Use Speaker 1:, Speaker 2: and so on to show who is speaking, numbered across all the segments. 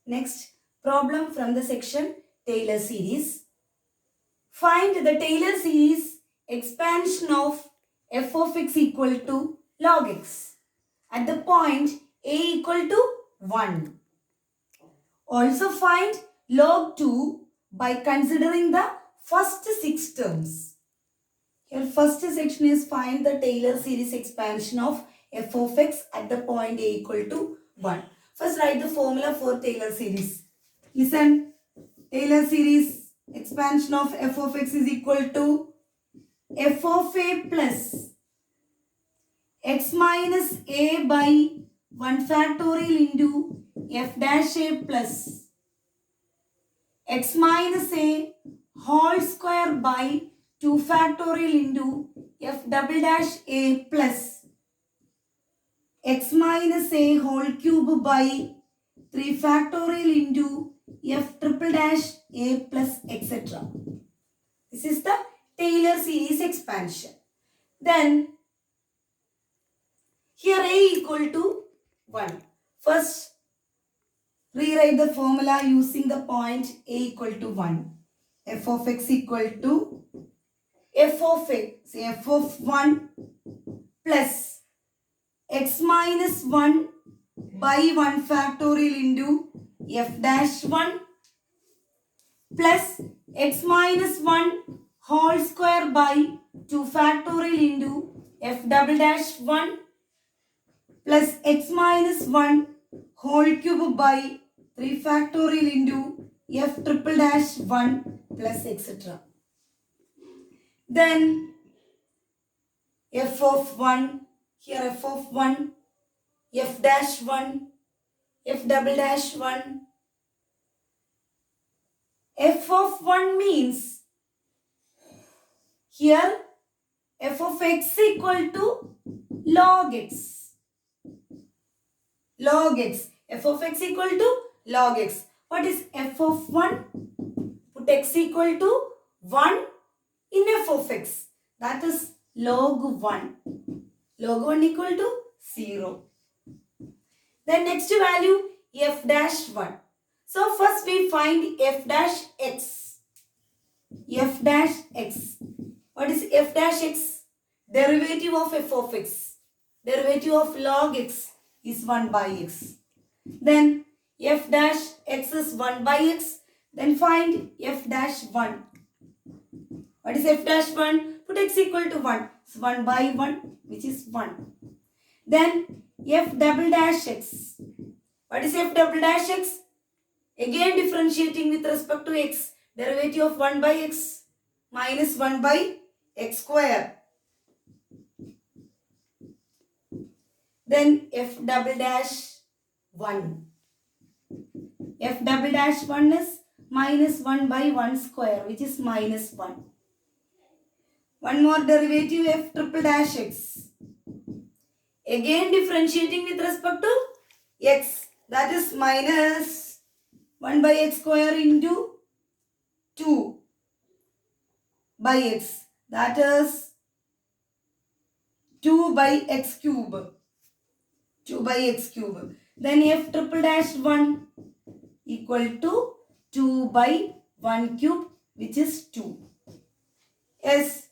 Speaker 1: Next, problem from the section Taylor series. Find the Taylor series expansion of f of x equal to log x at the point a equal to 1. Also find log 2 by considering the first 6 terms. Here first section is find the Taylor series expansion of f of x at the point a equal to 1. First write the formula for Taylor series. Listen, Taylor series expansion of f of x is equal to f of a plus x minus a by 1 factorial into f dash a plus x minus a whole square by 2 factorial into f double dash a plus x minus a whole cube by 3 factorial into f triple dash a plus etc. This is the Taylor series expansion. Then here a equal to 1. First rewrite the formula using the point a equal to 1. F of x equal to f of x, f of 1 plus x minus 1 by 1 factorial into f dash 1 plus x minus 1 whole square by 2 factorial into f double dash 1 plus x minus 1 whole cube by 3 factorial into f triple dash 1 plus etc. Then f of 1, here f of 1, f dash 1, f double dash 1. F of 1 means here f of x equal to log x. Log x. F of x equal to log x. What is f of 1? Put x equal to 1 in f of x. That is log 1. Log 1 equal to 0. Then next value f dash 1. So first we find f dash x. F dash x. What is f dash x? Derivative of f of x. Derivative of log x is 1 by x. Then f dash x is 1 by x. Then find f dash 1. What is f dash 1? Put x equal to 1. So 1 by 1 which is 1. Then f double dash x. What is f double dash x? Again differentiating with respect to x. Derivative of 1 by x minus 1 by x square. Then f double dash 1. F double dash 1 is minus 1 by 1 square which is minus 1. One more derivative f triple dash x. Again differentiating with respect to x. That is minus 1 by x square into 2 by x. That is 2 by x cube. 2 by x cube. Then f triple dash 1 equal to 2 by 1 cube which is 2. Yes.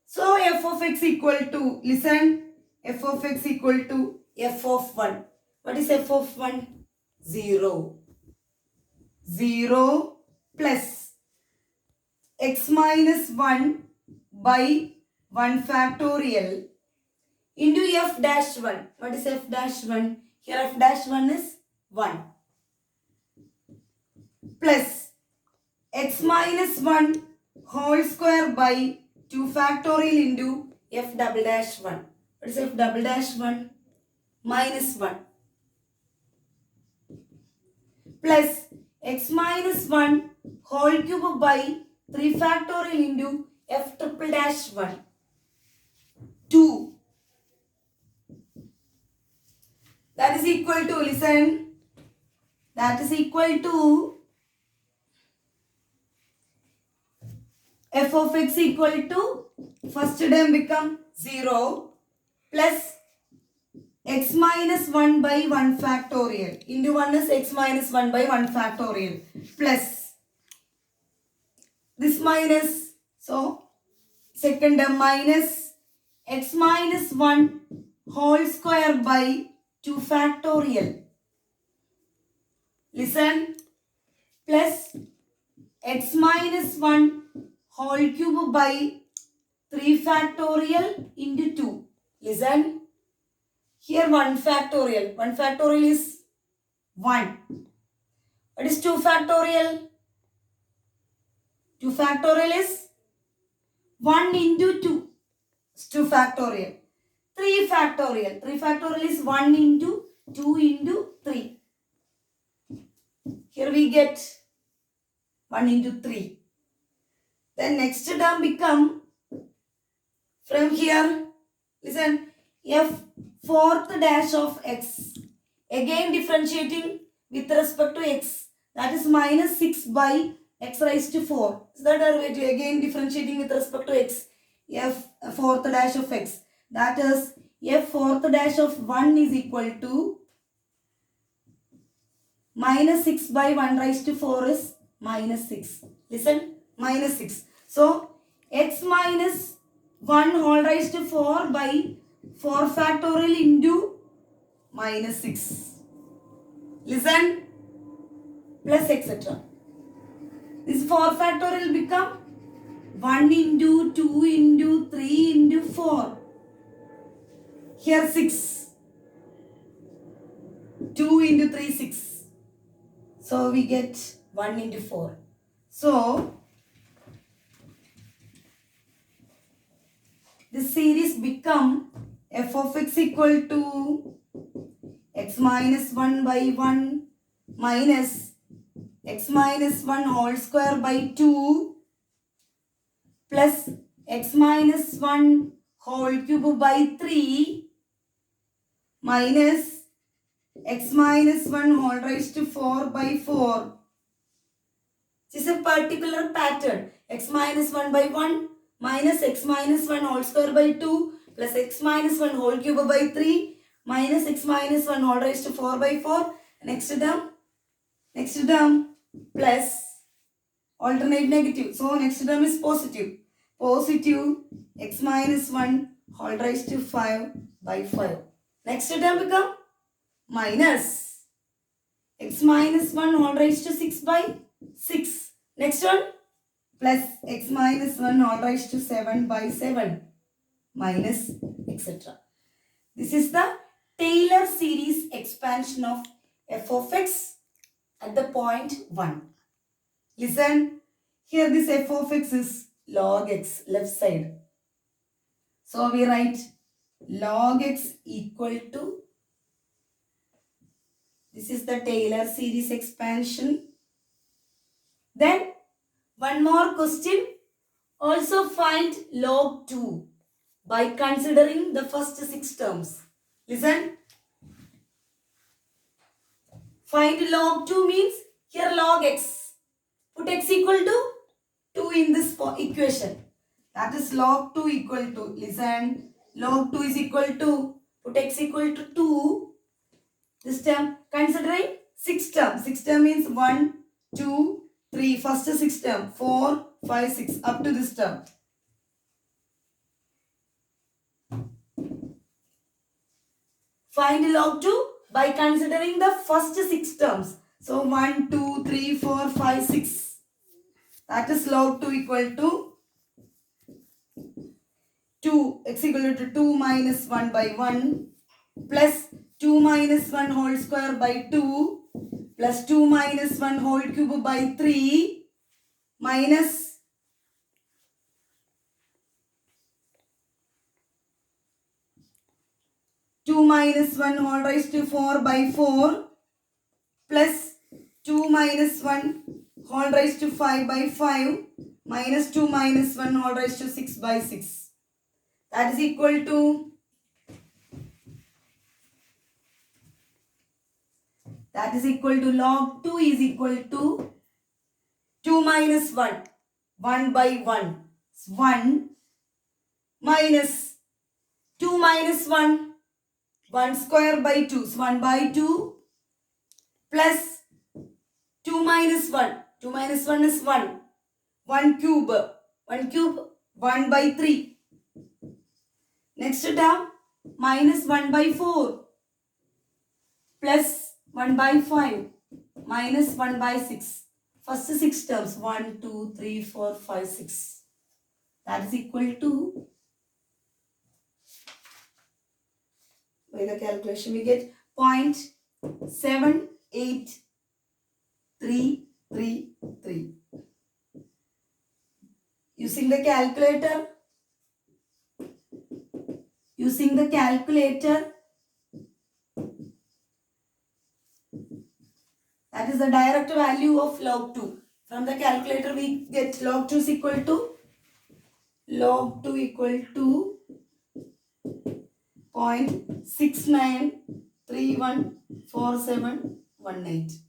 Speaker 1: So f of x equal to, listen, f of x equal to f of 1. What is f of 1? 0. 0 plus x minus 1 by 1 factorial into f dash 1. What is f dash 1? Here f dash 1 is 1. Plus x minus 1 whole square by 2 factorial into f double dash 1. What is f double dash 1? Minus 1. Plus x minus 1 whole cube by 3 factorial into f triple dash 1. 2. That is equal to, listen, that is equal to f of x equal to, first term become 0 plus x minus 1 by 1 factorial into 1 is x minus 1 by 1 factorial plus this minus, so second term minus x minus 1 whole square by 2 factorial. Listen, plus x minus 1 whole cube by 3 factorial into 2. Listen, here 1 factorial. 1 factorial is 1. What is 2 factorial? 2 factorial is 1 into 2. It's 2 factorial. 3 factorial. 3 factorial is 1 into 2 into 3. Here we get 1 into 3. Then next term become, from here, listen, f fourth dash of x. Again differentiating with respect to x. That is minus 6 by x raised to 4. So that derivative again differentiating with respect to x. F fourth dash of x. That is f fourth dash of 1 is equal to minus 6 by 1 raised to 4 is minus 6. Listen, minus 6. So, x minus 1 whole raised to 4 by 4 factorial into minus 6. Listen, plus etc. This 4 factorial will become 1 into 2 into 3 into 4. Here 6. 2 into 3, 6. So we get 1 into 4. So this series become f of x equal to x minus 1 by 1 minus x minus 1 whole square by 2 plus x minus 1 whole cube by 3 minus x minus 1 whole raised to 4 by 4. This is a particular pattern. X minus 1 by 1 minus x minus 1 whole square by 2 plus x minus 1 whole cube by 3 minus x minus 1 whole raised to 4 by 4. Next term plus alternate negative. So next term is positive. Positive x minus 1 whole raised to 5 by 5. Next term become minus x minus 1 whole raised to 6 by 6. Next one, plus x minus 1 whole raised to 7 by 7 minus etc. This is the Taylor series expansion of f of x at the point 1. Listen, here this f of x is log x, left side. So we write log x equal to, this is the Taylor series expansion. Then one more question. Also find log 2 by considering the first 6 terms. Listen. Find log 2 means here log x. Put x equal to 2 in this equation. That is log 2 equal to. Listen. Log 2 is equal to. Put x equal to 2. This term considering 6 terms. 6 term means 1, 2, 3. First 6 term. 4, 5, 6. Up to this term. Find log 2 by considering the first 6 terms. So 1, 2, 3, 4, 5, 6. That is log 2 equal to 2. X equal to 2 minus 1 by 1 plus 2 minus 1 whole square by 2 plus 2 minus 1 whole cube by 3 minus 2 minus 1 whole raised to 4 by 4 plus 2 minus 1 whole raised to 5 by 5 minus 2 minus 1 whole raised to 6 by 6. That is equal to, log 2 is equal to 2 minus 1, 1 by 1, 1 minus 2 minus 1, 1 square by 2. So 1 by 2 plus 2 minus 1. 2 minus 1 is 1. 1 cube. 1 cube 1 by 3. Next term minus 1 by 4 plus 1 by 5 minus 1 by 6. First 6 terms 1, 2, 3, 4, 5, 6. That is equal to, by the calculation we get 0.78333. Using the calculator, that is the direct value of log 2. From the calculator we get log 2 is equal to 0.69314718.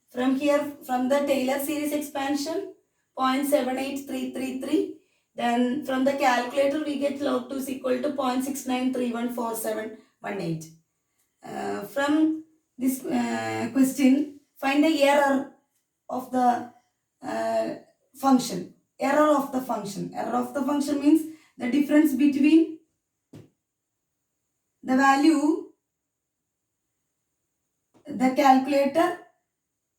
Speaker 1: From here, from the Taylor series expansion, 0.78333. Then from the calculator we get log 2 is equal to 0.69314718. From this question, find the error of the function. Error of the function means the difference between the value, the calculator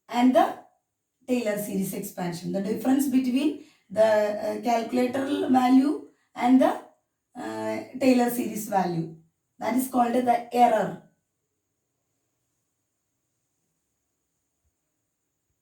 Speaker 1: and the Taylor series expansion. The difference between the calculator value and the Taylor series value. That is called the error.